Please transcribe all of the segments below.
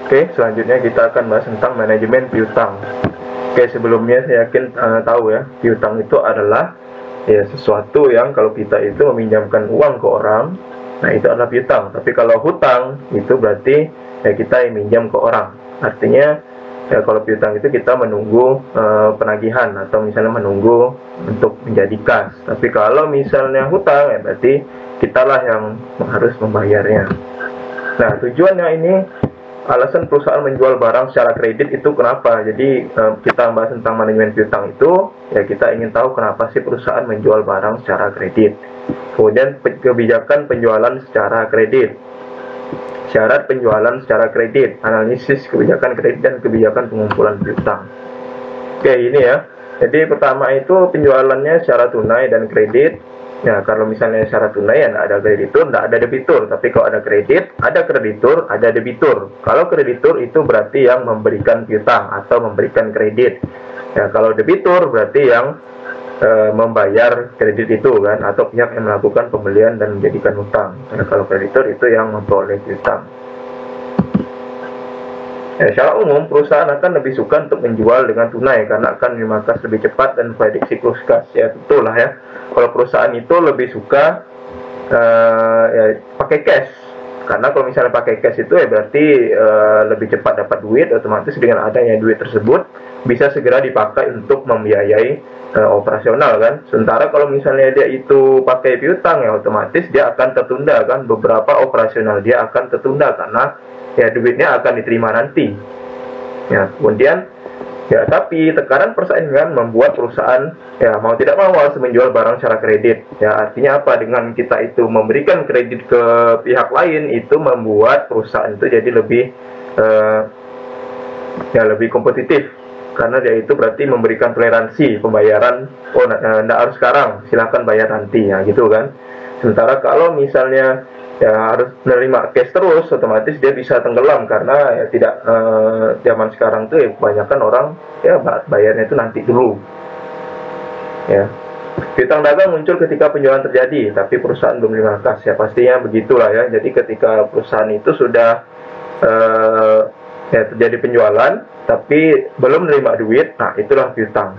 Oke, selanjutnya kita akan bahas tentang manajemen piutang. Oke, sebelumnya saya yakin tahu ya, piutang itu adalah ya sesuatu yang kalau kita itu meminjamkan uang ke orang, nah itu adalah piutang. Tapi kalau hutang itu berarti ya kita yang minjam ke orang. Artinya ya kalau piutang itu kita menunggu penagihan atau misalnya menunggu untuk menjadi kas. Tapi kalau misalnya hutang ya berarti kitalah yang harus membayarnya. Nah, tujuannya ini, alasan perusahaan menjual barang secara kredit itu kenapa? Jadi kita bahas tentang manajemen piutang itu, ya kita ingin tahu kenapa sih perusahaan menjual barang secara kredit. Kemudian kebijakan penjualan secara kredit, syarat penjualan secara kredit, analisis kebijakan kredit dan kebijakan pengumpulan piutang. Oke, ini ya. Jadi pertama itu penjualannya secara tunai dan kredit. Ya, kalau misalnya secara tunai ya nggak ada kreditur, nggak ada debitur. Tapi kalau ada kredit, ada kreditur, ada debitur. Kalau kreditur itu berarti yang memberikan piutang atau memberikan kredit. Ya, kalau debitur berarti yang membayar kredit itu kan, atau pihak yang melakukan pembelian dan menjadikan hutang. Nah, kalau kreditur itu yang memperoleh piutang. Ya, secara umum perusahaan akan lebih suka untuk menjual dengan tunai karena akan menerima kas lebih cepat dan prediksi siklus kas. Ya betul lah ya. Kalau perusahaan itu lebih suka ya, pakai cash. Karena kalau misalnya pakai cash itu ya berarti lebih cepat dapat duit, otomatis dengan adanya duit tersebut bisa segera dipakai untuk membiayai operasional kan. Sementara kalau misalnya dia itu pakai piutang ya otomatis dia akan tertunda kan, beberapa operasional dia akan tertunda karena ya duitnya akan diterima nanti. Ya, kemudian ya tapi tekanan persaingan membuat perusahaan ya mau tidak mau harus menjual barang secara kredit. Ya artinya apa? Dengan kita itu memberikan kredit ke pihak lain itu membuat perusahaan itu jadi lebih ya lebih kompetitif. Karena dia itu berarti memberikan toleransi pembayaran. Oh, enggak harus sekarang, silahkan bayar nanti ya gitu kan. Sementara kalau misalnya ya harus menerima cash terus, otomatis dia bisa tenggelam karena ya tidak zaman sekarang tuh ya kebanyakan orang ya bayarnya itu nanti dulu. Ya, piutang dagang muncul ketika penjualan terjadi, tapi perusahaan belum menerima kas. Ya pastinya begitulah ya. Jadi ketika perusahaan itu sudah ya terjadi penjualan, tapi belum menerima duit, nah itulah piutang.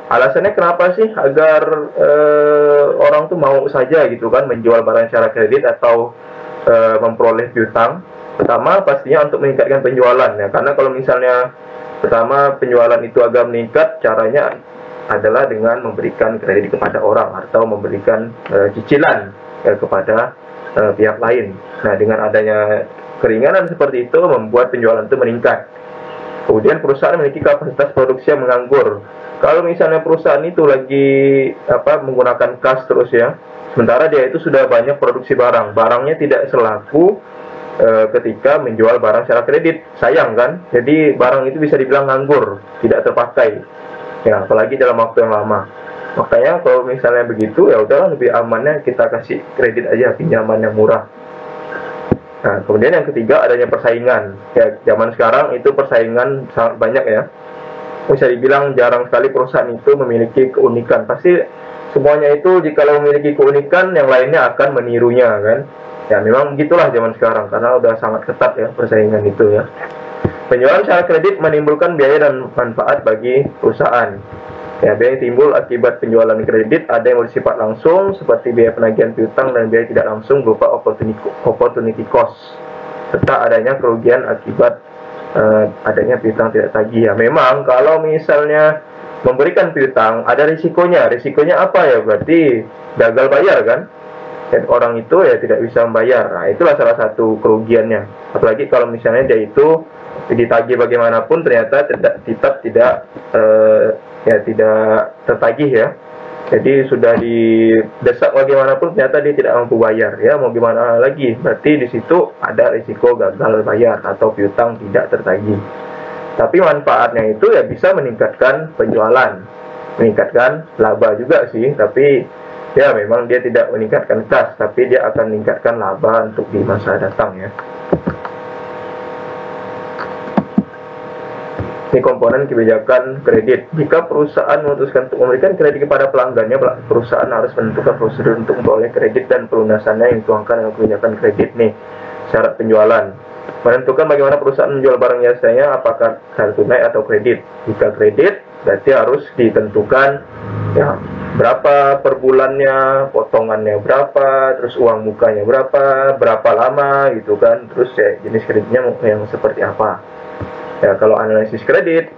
Alasannya kenapa sih agar orang tuh mau saja gitu kan menjual barang secara kredit atau memperoleh piutang? Pertama pastinya untuk meningkatkan penjualan ya, karena kalau misalnya pertama penjualan itu agak meningkat, caranya adalah dengan memberikan kredit kepada orang atau memberikan cicilan kepada pihak lain. Nah, dengan adanya keringanan seperti itu membuat penjualan itu meningkat. Kemudian perusahaan memiliki kapasitas produksi yang menganggur. Kalau misalnya perusahaan itu lagi menggunakan kas terus ya, sementara dia itu sudah banyak produksi barang, barangnya tidak selaku ketika menjual barang secara kredit, sayang kan? Jadi barang itu bisa dibilang nganggur, tidak terpakai. Ya, apalagi dalam waktu yang lama. Makanya kalau misalnya begitu ya udahlah, lebih amannya kita kasih kredit aja, pinjaman yang murah. Nah, kemudian yang ketiga adanya persaingan. Ya, zaman sekarang itu persaingan sangat banyak ya. Bisa dibilang jarang sekali perusahaan itu memiliki keunikan. Pasti semuanya itu jika memiliki keunikan, yang lainnya akan menirunya kan. Ya memang begitulah zaman sekarang karena udah sangat ketat ya persaingan itu ya. Penjualan secara kredit menimbulkan biaya dan manfaat bagi perusahaan. Ya, biaya yang timbul akibat penjualan kredit ada yang bersifat langsung seperti biaya penagihan piutang dan biaya tidak langsung berupa opportunity cost, serta adanya kerugian akibat adanya piutang tidak tagih. Ya memang kalau misalnya memberikan piutang ada risikonya. Risikonya apa ya? Berarti gagal bayar kan? Dan orang itu ya tidak bisa membayar. Nah, itulah salah satu kerugiannya. Apalagi kalau misalnya dia itu ditagih bagaimanapun ternyata tetap tidak tidak tertagih ya. Jadi sudah didesak bagaimanapun ternyata dia tidak mampu bayar ya, mau gimana lagi? Berarti di situ ada risiko gagal bayar atau piutang tidak tertagih. Tapi manfaatnya itu ya bisa meningkatkan penjualan, meningkatkan laba juga sih. Tapi ya memang dia tidak meningkatkan kas, tapi dia akan meningkatkan laba untuk di masa datang ya. Ini komponen kebijakan kredit. Jika perusahaan memutuskan untuk memberikan kredit kepada pelanggannya, perusahaan harus menentukan prosedur untuk memperoleh kredit dan pelunasannya yang dituangkan dalam kebijakan kredit nih. Syarat penjualan. Menentukan bagaimana perusahaan menjual barang jasanya, apakah secara tunai atau kredit. Jika kredit, berarti harus ditentukan ya berapa per bulannya, potongannya berapa, terus uang mukanya berapa lama gitu kan, terus ya jenis kreditnya yang seperti apa. Ya kalau analisis kredit,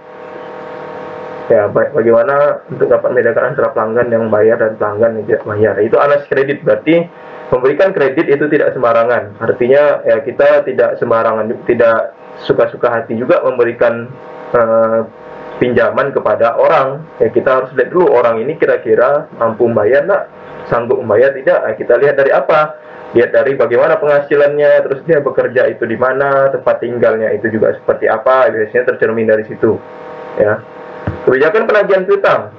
ya bagaimana untuk dapat membedakan antara pelanggan yang bayar dan pelanggan yang tidak bayar. Itu analisis kredit, berarti memberikan kredit itu tidak sembarangan. Artinya ya kita tidak sembarangan, tidak suka-suka hati juga memberikan pinjaman kepada orang. Ya kita harus lihat dulu orang ini kira-kira mampu membayar nggak, sanggup membayar tidak. Nah, kita lihat dari apa? Lihat dari bagaimana penghasilannya, terus dia bekerja itu di mana, tempat tinggalnya itu juga seperti apa. Biasanya tercermin dari situ. Ya. Kebijakan penagihan piutang.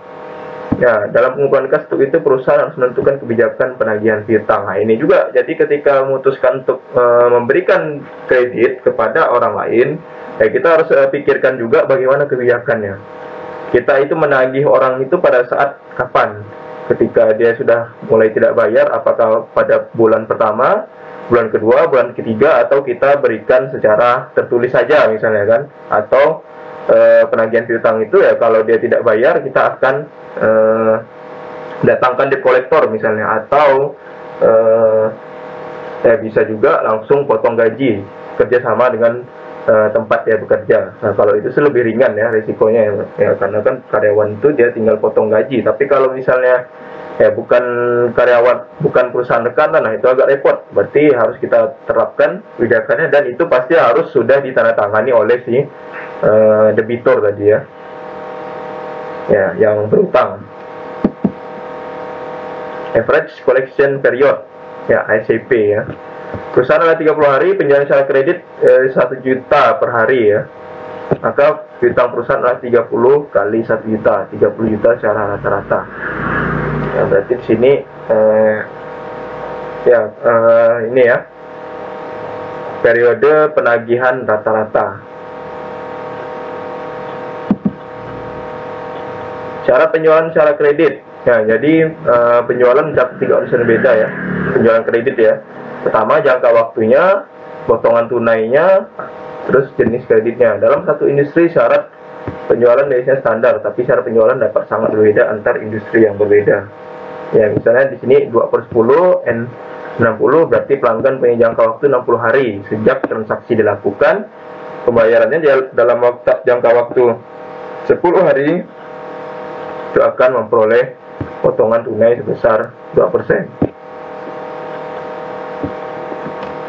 Ya, dalam pengumpulan kas itu perusahaan harus menentukan kebijakan penagihan piutang. Nah, ini juga jadi ketika memutuskan untuk memberikan kredit kepada orang lain, ya kita harus pikirkan juga bagaimana kebijakannya. Kita itu menagih orang itu pada saat kapan? Ketika dia sudah mulai tidak bayar, apakah pada bulan pertama, bulan kedua, bulan ketiga, atau kita berikan secara tertulis saja misalnya kan? Atau penagihan piutang itu ya kalau dia tidak bayar kita akan datangkan debt collector misalnya, atau ya bisa juga langsung potong gaji kerjasama dengan tempat dia bekerja. Nah kalau itu sih lebih ringan ya risikonya ya karena kan karyawan itu dia tinggal potong gaji. Tapi kalau misalnya ya bukan karyawan, bukan perusahaan rekanan, nah itu agak repot. Berarti harus kita terapkan kebijakannya, dan itu pasti harus sudah ditandatangani oleh si debitor tadi ya, yang berutang. Average collection period ya, ACP ya. Perusahaan adalah 30 hari, penjualan secara kredit 1 juta per hari ya. Maka piutang perusahaan adalah 30 kali 1 juta, 30 juta secara rata-rata. Ya, berarti di sini ini ya periode penagihan rata-rata. Cara penjualan secara kredit. Ya, jadi penjualan mencakup 3 unsur beda ya. Penjualan kredit ya. Pertama, jangka waktunya, potongan tunainya, terus jenis kreditnya. Dalam satu industri syarat penjualan biasanya standar, tapi syarat penjualan dapat sangat berbeda antar industri yang berbeda. Ya, misalnya di sini 2/10 N60 berarti pelanggan punya jangka waktu 60 hari sejak transaksi dilakukan. Pembayarannya dalam jangka waktu 10 hari itu akan memperoleh potongan tunai sebesar 2%.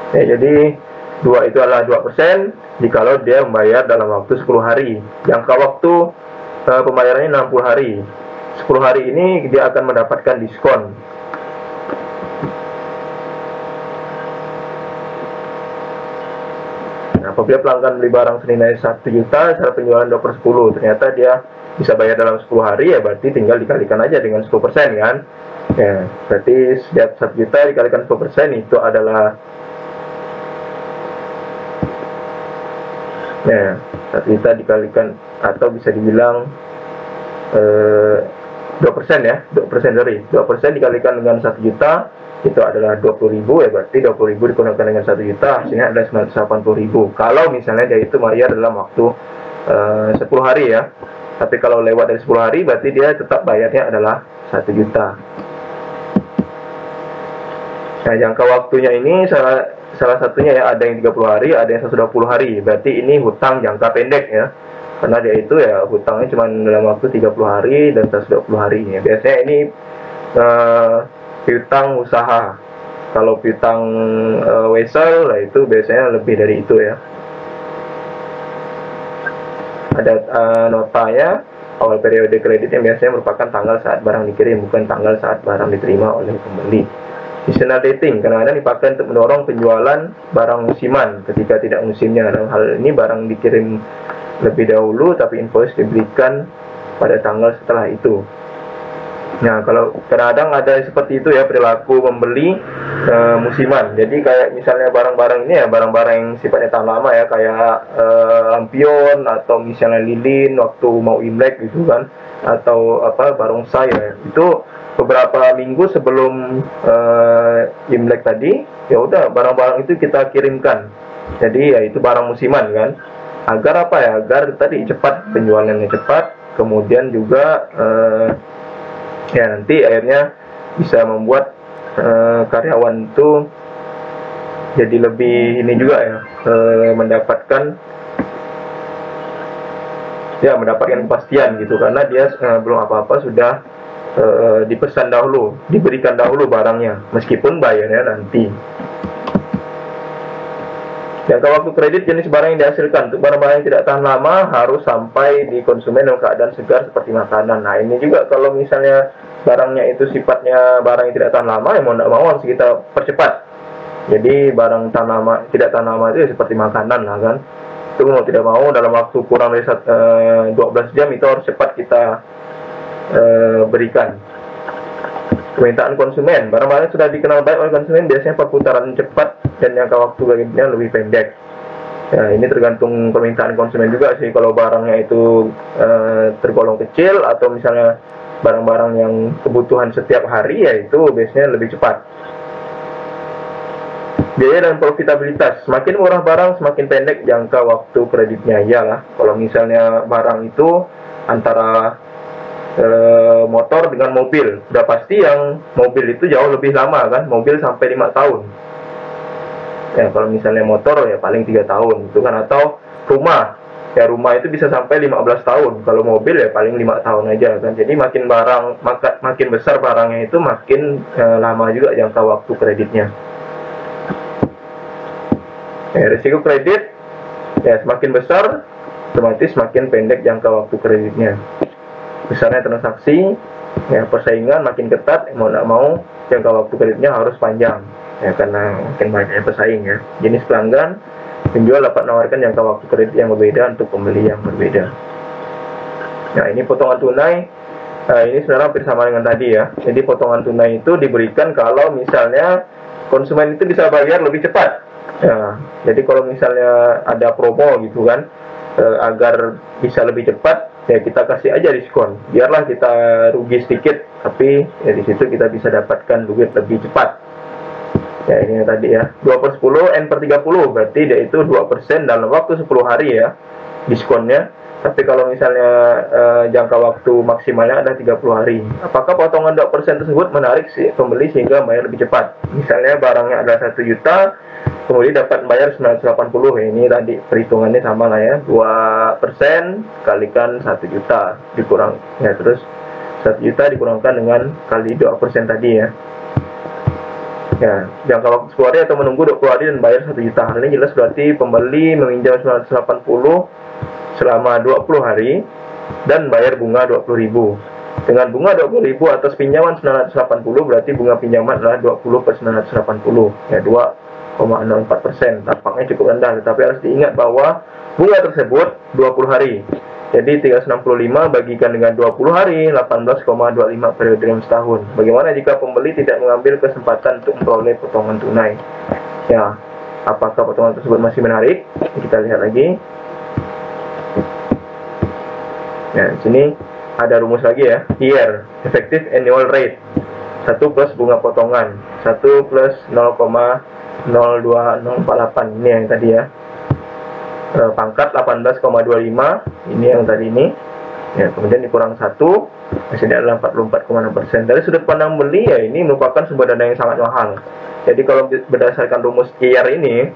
Ya, jadi 2 itu adalah 2% jikalau dia membayar dalam waktu 10 hari. Jangka waktu pembayarannya 60 hari. 10 hari ini dia akan mendapatkan diskon. Nah, apabila pelanggan beli barang senilai 1 juta, cara penjualan 2/10, ternyata dia bisa bayar dalam 10 hari, ya berarti tinggal dikalikan aja dengan 10% kan. Ya, berarti setiap 1 juta dikalikan 10% itu adalah 1 juta dikalikan, atau bisa dibilang 2% ya, 2% dikalikan dengan 1 juta itu adalah 20.000, ya berarti 20.000 dikalikan dengan 1 juta hasilnya adalah 980.000 kalau misalnya dia itu bayar dalam waktu 10 hari ya. Tapi kalau lewat dari 10 hari berarti dia tetap bayarnya adalah 1 juta. Nah, jangka waktunya ini salah satunya ya, ada yang 30 hari, ada yang 120 hari. Berarti ini hutang jangka pendek ya. Karena dia itu ya hutangnya cuma dalam waktu 30 hari dan 120 hari ya. Biasanya ini piutang usaha. Kalau piutang wesel lah itu biasanya lebih dari itu ya. Ada notanya, awal periode kredit yang biasanya merupakan tanggal saat barang dikirim, bukan tanggal saat barang diterima oleh pembeli. Seasonal dating kadang-kadang dipakai untuk mendorong penjualan barang musiman ketika tidak musimnya. Dalam hal ini barang dikirim lebih dahulu tapi invoice diberikan pada tanggal setelah itu. Nah, kalau kadang-kadang ada seperti itu ya perilaku membeli musiman. Jadi kayak misalnya barang-barang ini ya, barang-barang yang sifatnya tahan lama ya, kayak lampion atau misalnya lilin waktu mau Imlek gitu kan, atau apa barongsai ya. Itu beberapa minggu sebelum Imlek tadi, ya udah barang-barang itu kita kirimkan Jadi ya itu barang musiman kan. Agar apa ya? Agar tadi cepat, penjualannya cepat, kemudian juga ya nanti akhirnya bisa membuat karyawan itu jadi lebih ini juga ya, mendapatkan kepastian gitu, karena dia belum apa-apa sudah dipesan dahulu, diberikan dahulu barangnya, meskipun bayarnya nanti. Jangka waktu kredit jenis barang yang dihasilkan. Untuk barang-barang yang tidak tahan lama harus sampai di konsumen dalam keadaan segar seperti makanan. Nah ini juga kalau misalnya barangnya itu sifatnya barang yang tidak tahan lama, ya mau tidak mau harus kita percepat. Jadi barang tidak tahan lama itu seperti makanan lah kan. Itu mau tidak mau dalam waktu kurang dari 12 jam itu harus cepat kita berikan. Permintaan konsumen, barang-barang sudah dikenal baik oleh konsumen biasanya perputaran cepat dan jangka waktu baginya lebih pendek. Ya, ini tergantung permintaan konsumen juga sih. Kalau barangnya itu tergolong kecil atau misalnya barang-barang yang kebutuhan setiap hari, ya itu biasanya lebih cepat. Biaya dan profitabilitas, semakin murah barang semakin pendek jangka waktu kreditnya. Iyalah, kalau misalnya barang itu antara motor dengan mobil, udah pasti yang mobil itu jauh lebih lama kan, mobil sampai 5 tahun ya. Kalau misalnya motor ya paling 3 tahun itu kan, atau rumah ya, rumah itu bisa sampai 15 tahun, kalau mobil ya paling 5 tahun aja kan. Jadi makin besar barangnya itu makin lama juga jangka waktu kreditnya. Risiko kredit ya, semakin besar otomatis semakin pendek jangka waktu kreditnya. Besarnya transaksi ya, persaingan makin ketat, mau tidak mau jangka waktu kreditnya harus panjang ya, karena makin banyak pesaing ya. Jenis pelanggan, penjual dapat menawarkan jangka waktu kredit yang berbeda untuk pembeli yang berbeda. Nah ini potongan tunai. Ini sebenarnya hampir sama dengan tadi ya. Jadi potongan tunai itu diberikan kalau misalnya konsumen itu bisa bayar lebih cepat ya. Jadi kalau misalnya ada promo gitu kan, agar bisa lebih cepat ya kita kasih aja diskon, biarlah kita rugi sedikit, tapi ya di situ kita bisa dapatkan duit lebih cepat. Ya ini tadi ya, 2/10 N/30, berarti dia itu 2% dalam waktu 10 hari ya diskonnya. Tapi kalau misalnya jangka waktu maksimalnya ada 30 hari. Apakah potongan 2% tersebut menarik si pembeli sehingga bayar lebih cepat? Misalnya barangnya ada 1 juta, kemudian dapat bayar 980. Ini tadi perhitungannya sama lah ya, 2% kalikan 1 juta dikurang ya, terus 1 juta dikurangkan dengan kali 2% tadi ya. Ya, jangka waktu 10 hari atau menunggu 20 hari dan bayar 1 juta. Hal ini jelas berarti pembeli meminjam 980 selama 20 hari dan bayar bunga 20.000. Dengan bunga 20.000 atas pinjaman 980, berarti bunga pinjaman adalah 20/980 ya, 2,04%. Tampaknya cukup rendah, tetapi harus diingat bahwa bunga tersebut 20 hari. Jadi 365 bagikan dengan 20 hari, 18,25 periode dalam setahun. Bagaimana jika pembeli tidak mengambil kesempatan untuk memperoleh potongan tunai? Ya, apakah potongan tersebut masih menarik? Kita lihat lagi. Nah, di sini ada rumus lagi ya. Year, effective annual rate. 1 plus bunga potongan. 1 plus 0,02048. Ini yang tadi ya. Pangkat 18,25. Ini yang tadi ini. Ya, kemudian dikurang 1. Hasilnya adalah 44,6%. Dari sudut pandang beli ya, ini merupakan sumber dana yang sangat mahal. Jadi kalau berdasarkan rumus year ini,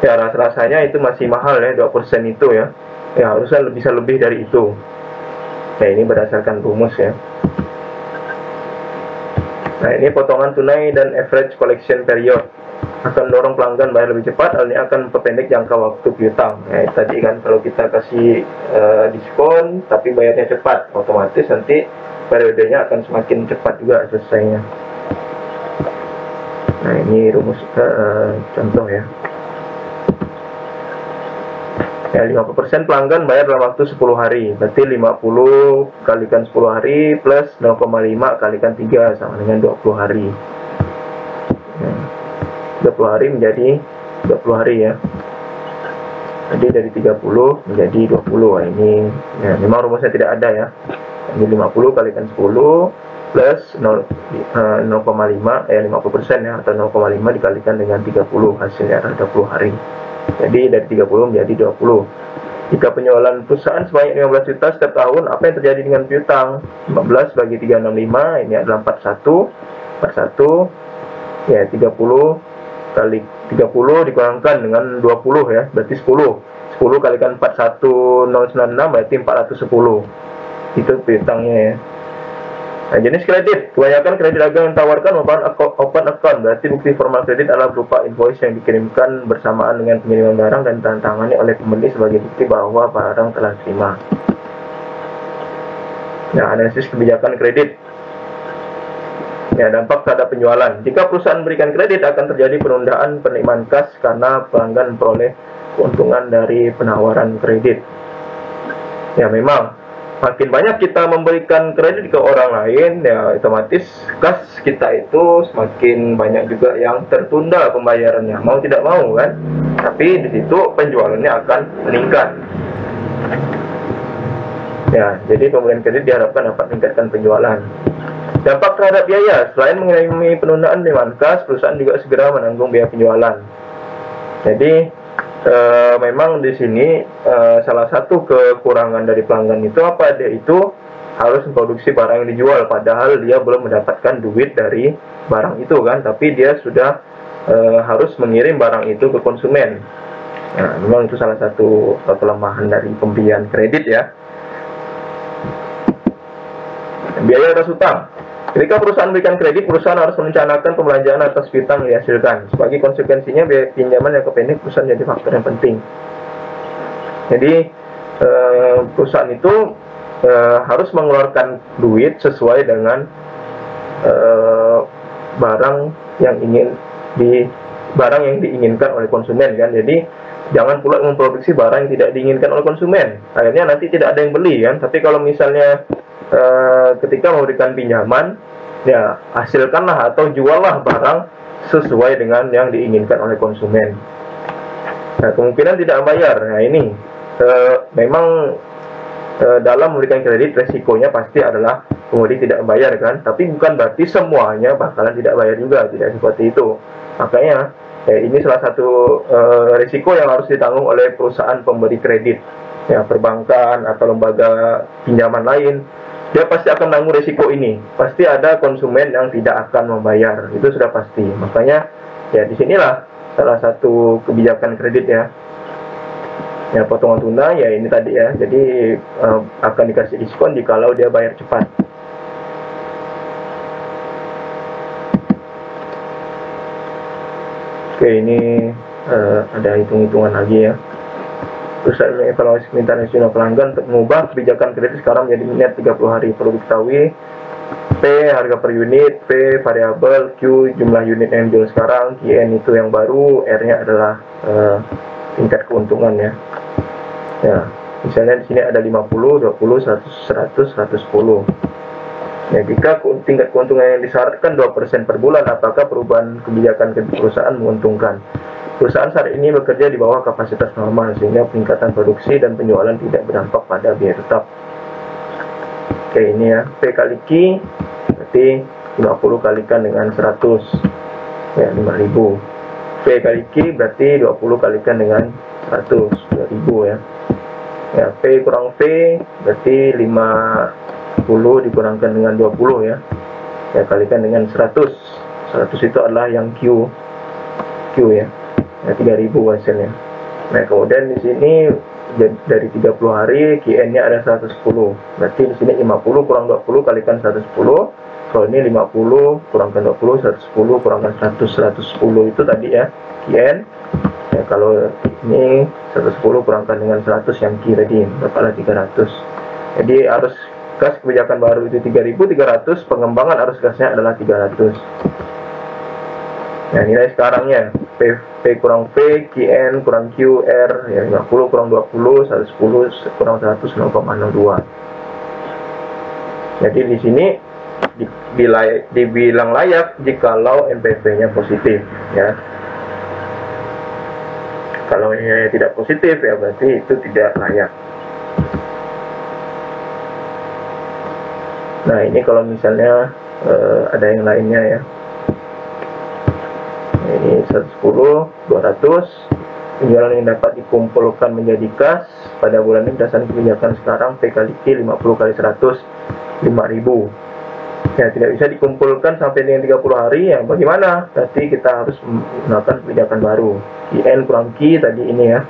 ya rasanya itu masih mahal ya, 2% itu ya. Ya harusnya bisa lebih dari itu. Nah ini berdasarkan rumus ya. Nah ini potongan tunai dan average collection period akan mendorong pelanggan bayar lebih cepat. Hal ini akan memperpendek jangka waktu piutang. Nah tadi kan kalau kita kasih diskon tapi bayarnya cepat, otomatis nanti periodenya akan semakin cepat juga selesainya. Nah ini rumus contoh ya. Ya, 50% pelanggan bayar dalam waktu 10 hari. Berarti 50 kalikan 10 hari plus 0,5 kalikan 3 sama dengan 20 hari. Ya, 20 hari menjadi 20 hari ya. Jadi dari 30 menjadi 20. Nah, ini ya, memang rumusnya tidak ada ya. Ini 50 kalikan 10 plus 0,5 50% ya, atau 0,5 dikalikan dengan 30, hasilnya adalah 20 hari. Jadi dari 30 menjadi 20. Jika penjualan perusahaan sebanyak 15 juta setiap tahun, apa yang terjadi dengan piutang? 15 bagi 365, ini adalah 41. 41 ya 30 kali 30 dikurangkan dengan 20 ya, berarti 10. 10 kalikan 41096 berarti 410. Itu piutangnya ya. Nah, jenis kredit, kebanyakan kredit dagang yang ditawarkan merupakan open account, berarti bukti formal kredit adalah berupa invoice yang dikirimkan bersamaan dengan pengiriman barang dan ditandatangani oleh pembeli sebagai bukti bahwa barang telah diterima. Nah, analisis kebijakan kredit. Ya, dampak terhadap penjualan. Jika perusahaan memberikan kredit, akan terjadi penundaan penerimaan kas karena pelanggan memperoleh keuntungan dari penawaran kredit. Ya, memang makin banyak kita memberikan kredit ke orang lain, ya otomatis kas kita itu semakin banyak juga yang tertunda pembayarannya, mau tidak mau kan. Tapi di situ penjualannya akan meningkat. Ya, jadi pemberian kredit diharapkan dapat meningkatkan penjualan. Dampak terhadap biaya, selain mengalami penundaan penerimaan kas, perusahaan juga segera menanggung biaya penjualan. Jadi memang di sini salah satu kekurangan dari pelanggan itu apa? Dia itu harus memproduksi barang yang dijual, padahal dia belum mendapatkan duit dari barang itu kan, tapi dia sudah harus mengirim barang itu ke konsumen. Nah, memang itu salah satu kelemahan dari pemberian kredit ya. Biaya atas hutang. Ketika perusahaan memberikan kredit, perusahaan harus merencanakan pembelanjaan atas piutang yang dihasilkan. Sebagai konsekuensinya, biaya pinjaman jangka pendek perusahaan jadi faktor yang penting. Jadi, perusahaan itu harus mengeluarkan duit sesuai dengan barang yang diinginkan oleh konsumen kan. Jadi, jangan pula memproduksi barang yang tidak diinginkan oleh konsumen. Akhirnya nanti tidak ada yang beli kan. Tapi kalau misalnya ketika memberikan pinjaman, ya hasilkanlah atau juallah barang sesuai dengan yang diinginkan oleh konsumen. Nah, kemungkinan tidak membayar. Nah, ini memang dalam memberikan kredit resikonya pasti adalah pembeli tidak membayar kan. Tapi bukan berarti semuanya bakalan tidak bayar juga, tidak seperti itu. Makanya ini salah satu risiko yang harus ditanggung oleh perusahaan pemberi kredit, ya perbankan atau lembaga pinjaman lain. Dia pasti akan menanggung risiko ini. Pasti ada konsumen yang tidak akan membayar, itu sudah pasti. Makanya ya disinilah salah satu kebijakan kredit ya. Ya potongan tunda ya ini tadi ya. Jadi akan dikasih diskon jikalau dia bayar cepat. Oke, ini ada hitung-hitungan lagi ya. Perusahaan mengevaluasi permintaan nasional pelanggan untuk mengubah kebijakan kredit sekarang menjadi net 30 hari. Perlu diketahui P harga per unit, P variabel, Q jumlah unit yang dijual sekarang, QN itu yang baru, R-nya adalah tingkat keuntungan ya. Ya, misalnya di sini ada 50, 20, 100, 100, 110. Ya, jika tingkat keuntungan yang disyaratkan 2% per bulan, apakah perubahan kebijakan kredit perusahaan menguntungkan? Perusahaan saat ini bekerja di bawah kapasitas normal, sehingga peningkatan produksi dan penjualan tidak berdampak pada biaya tetap. Oke, ini ya, P kali Q berarti 50 kalikan dengan 100, ya 5000. P kali Q berarti 20 kalikan dengan 100, 2000 ya. Ya, P kurang V berarti 50 dikurangkan dengan 20 ya. Ya, kalikan dengan 100. 100 itu adalah yang Q ya. Ya, 3000 hasilnya. Nah, kemudian di sini dari 30 hari QN-nya ada 110. Berarti di sini 50 kurang 20 kalikan 110. Kalau ini 50 kurangkan 20, 110 kurangkan 100, 110 itu tadi ya QN. Ya, kalau ini 110 kurangkan dengan 100 yang Q tadi, berapa 300. Jadi arus kas kebijakan baru itu 3.300, pengembangan arus kasnya adalah 300. Nah, nilai sekarangnya P kurang V, QN kurang Q, R ya 50 kurang 20, 110 kurang 100, 0,02. Jadi di sini dibilang layak jikalau NPV-nya positif ya. Kalau ini tidak positif ya berarti itu tidak layak. Nah, ini kalau misalnya ada yang lainnya ya. Ini 110, 200, Penjualan yang dapat dikumpulkan menjadi kas pada bulan ini berdasarkan kebijakan sekarang P kali Q 50 kali 100 5.000. Ya, tidak bisa dikumpulkan sampai dengan 30 hari. Ya, bagaimana? Berarti kita harus menggunakan kebijakan baru. IN kurang Q tadi ini ya.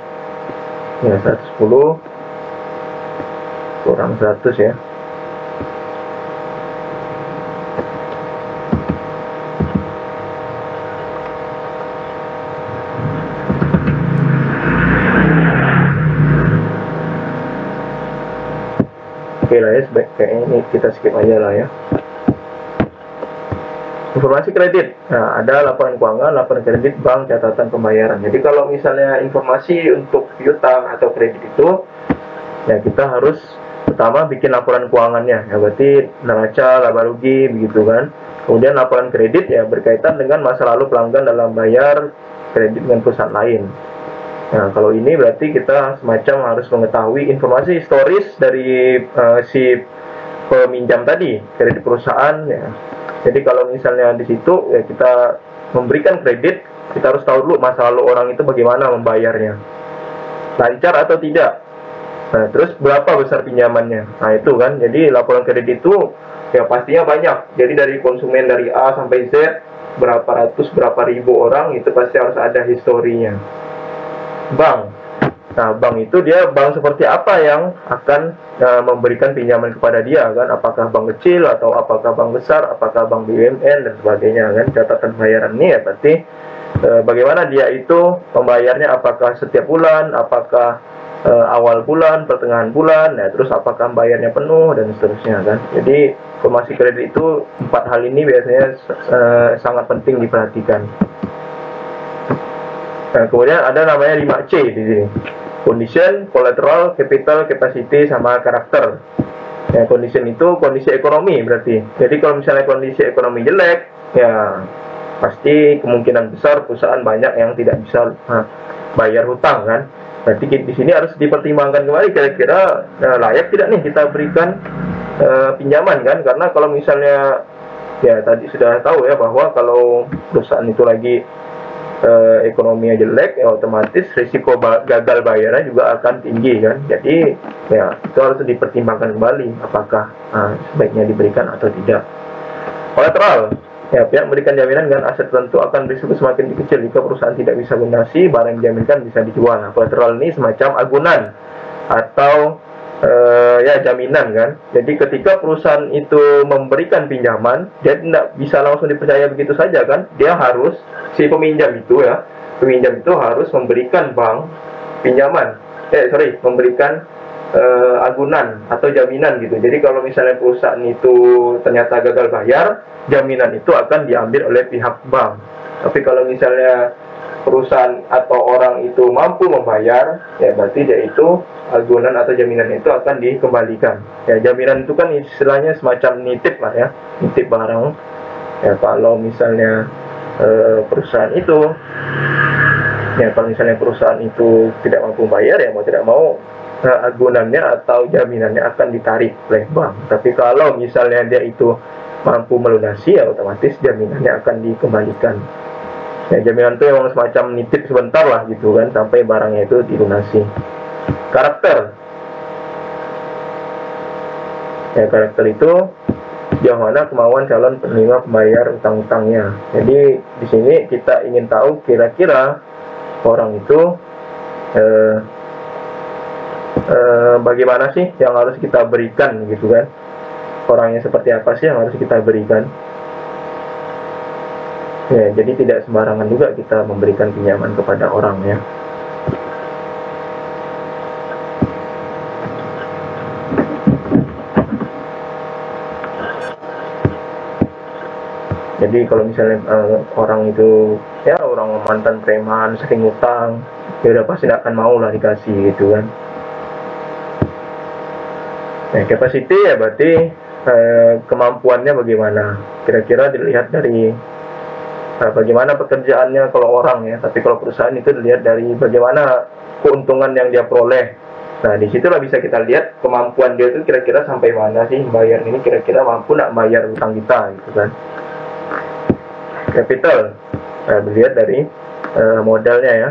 Ya, 110 kurang 100 ya. Oke lah ya, kayaknya ini kita skip aja lah ya. Informasi kredit. Nah, ada laporan keuangan, laporan kredit, bank, catatan pembayaran. Jadi kalau misalnya informasi untuk piutang atau kredit itu, ya kita harus pertama bikin laporan keuangannya. Ya berarti neraca, laba rugi, begitu kan. Kemudian laporan kredit ya berkaitan dengan masa lalu pelanggan dalam bayar kredit dengan perusahaan lain. Nah, kalau ini berarti kita semacam harus mengetahui informasi historis dari si peminjam tadi, kredit perusahaan ya. Jadi kalau misalnya di situ ya kita memberikan kredit, kita harus tahu dulu masa lalu orang itu bagaimana membayarnya. Lancar atau tidak. Nah, terus berapa besar pinjamannya. Nah, itu kan. Jadi laporan kredit itu ya pastinya banyak. Jadi dari konsumen dari A sampai Z, berapa ratus, berapa ribu orang, itu pasti harus ada historinya. Bank. Nah, bank itu dia bank seperti apa yang akan memberikan pinjaman kepada dia kan? Apakah bank kecil atau apakah bank besar, apakah bank BUMN dan sebagainya kan? Catatan pembayaran ini ya berarti bagaimana dia itu membayarnya, apakah setiap bulan, apakah awal bulan, pertengahan bulan, ya terus apakah bayarnya penuh dan seterusnya kan? Jadi informasi kredit itu 4 hal ini biasanya sangat penting diperhatikan. Nah, kemudian ada namanya 5C di sini. Condition, collateral, capital, capacity, sama karakter. Ya, condition itu kondisi ekonomi berarti. Jadi kalau misalnya kondisi ekonomi jelek, ya pasti kemungkinan besar perusahaan banyak yang tidak bisa bayar hutang kan. Berarti di sini harus dipertimbangkan kembali kira-kira layak tidak nih kita berikan pinjaman kan. Karena kalau misalnya ya tadi sudah tahu ya bahwa kalau perusahaan itu lagi ekonominya jelek, ya otomatis risiko gagal bayarnya juga akan tinggi kan. Jadi ya itu harus dipertimbangkan kembali apakah sebaiknya diberikan atau tidak. Kolateral, ya pihak memberikan jaminan dengan aset tertentu akan berisiko semakin kecil jika perusahaan tidak bisa lunasi, barang yang dijaminkan bisa dijual. Nah, kolateral ini semacam agunan atau ya jaminan kan. Jadi ketika perusahaan itu memberikan pinjaman, dia tidak bisa langsung dipercaya begitu saja kan. Dia harus, si peminjam itu ya, peminjam itu harus memberikan bank pinjaman, memberikan agunan atau jaminan gitu. Jadi kalau misalnya perusahaan itu ternyata gagal bayar, jaminan itu akan diambil oleh pihak bank. Tapi kalau misalnya perusahaan atau orang itu mampu membayar, ya berarti dia itu agunan atau jaminan itu akan dikembalikan. Ya, jaminan itu kan istilahnya semacam nitip lah ya, nitip barang. Ya kalau misalnya perusahaan itu, ya kalau misalnya perusahaan itu tidak mampu bayar, ya mau tidak mau agunannya atau jaminannya akan ditarik oleh bank. Tapi kalau misalnya dia itu mampu melunasi, ya otomatis jaminannya akan dikembalikan. Ya, jaminan itu memang semacam nitip sebentar lah gitu kan, sampai barangnya itu dilunasi. Karakter. Ya, karakter itu sejauh mana kemauan calon penerima pembayar utang-utangnya. Jadi di sini kita ingin tahu kira-kira orang itu bagaimana sih yang harus kita berikan gitu kan. Orangnya seperti apa sih yang harus kita berikan. Ya, jadi tidak sembarangan juga kita memberikan pinjaman kepada orang ya. Jadi kalau misalnya orang itu ya orang mantan preman, sering utang, ya udah pasti tidak akan mau lah dikasih gitu kan. Nah, capacity ya berarti kemampuannya bagaimana. Kira-kira dilihat dari bagaimana pekerjaannya kalau orang ya, tapi kalau perusahaan itu dilihat dari bagaimana keuntungan yang dia peroleh. Nah, disitulah bisa kita lihat kemampuan dia itu kira-kira sampai mana sih bayar ini, kira-kira mampu nggak bayar utang kita gitu kan. Capital, dilihat dari modalnya ya.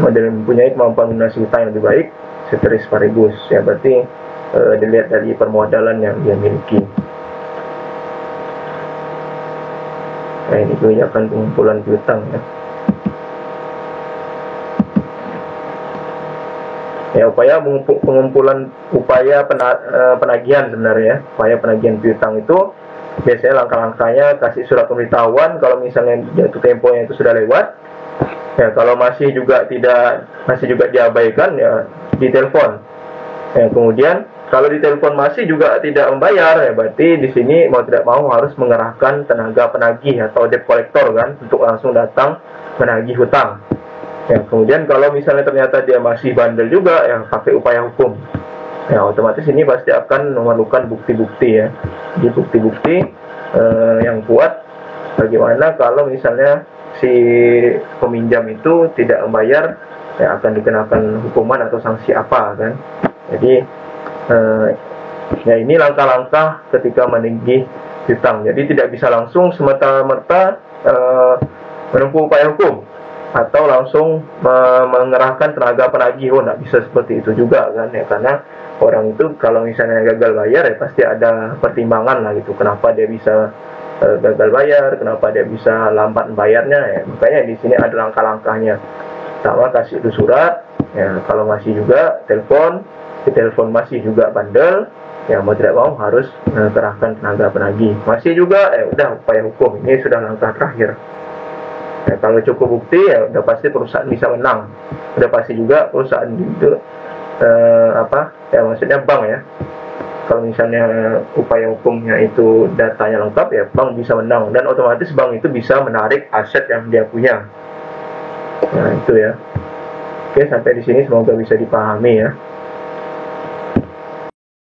mempunyai kemampuan melunasi hutang yang lebih baik, ceteris paribus. Ya berarti dilihat dari permodalan yang dia miliki. Nah, ini kebijakan pengumpulan piutang ya. Ya, upaya penagihan sebenarnya. Upaya penagihan piutang itu biasanya langkah-langkahnya kasih surat pemberitahuan kalau misalnya jatuh temponya itu sudah lewat. Ya, kalau masih juga diabaikan ya ditelepon. Ya, kemudian kalau ditelepon masih juga tidak membayar ya berarti di sini mau tidak mau harus mengerahkan tenaga penagih atau debt collector kan untuk langsung datang menagih hutang. Ya, kemudian kalau misalnya ternyata dia masih bandel juga, ya pakai upaya hukum. Ya, otomatis ini pasti akan memerlukan bukti-bukti ya. Jadi bukti-bukti yang kuat. Bagaimana kalau misalnya si peminjam itu tidak membayar, ya akan dikenakan hukuman atau sanksi apa kan? Jadi ya ini langkah-langkah ketika menagih hutang. Jadi tidak bisa langsung semata-mata menempuh upaya hukum atau langsung mengerahkan tenaga penagih. Nggak bisa seperti itu juga kan ya, karena orang itu kalau misalnya gagal bayar ya pasti ada pertimbangan lah gitu, kenapa dia bisa gagal bayar, kenapa dia bisa lambat bayarnya ya. Makanya di sini ada langkah-langkahnya. Pertama kasih itu surat ya, kalau masih juga telepon, di telepon masih juga bandel ya mau tidak mau harus kerahkan tenaga penagih. Masih juga udah upaya hukum, ini sudah langkah terakhir. Ya, kalau cukup bukti ya udah pasti perusahaan bisa menang. Udah pasti juga perusahaan itu ya maksudnya bank ya. Kalau misalnya upaya hukumnya itu datanya lengkap ya bank bisa menang dan otomatis bank itu bisa menarik aset yang dia punya. Nah, itu ya. Oke, sampai di sini semoga bisa dipahami ya.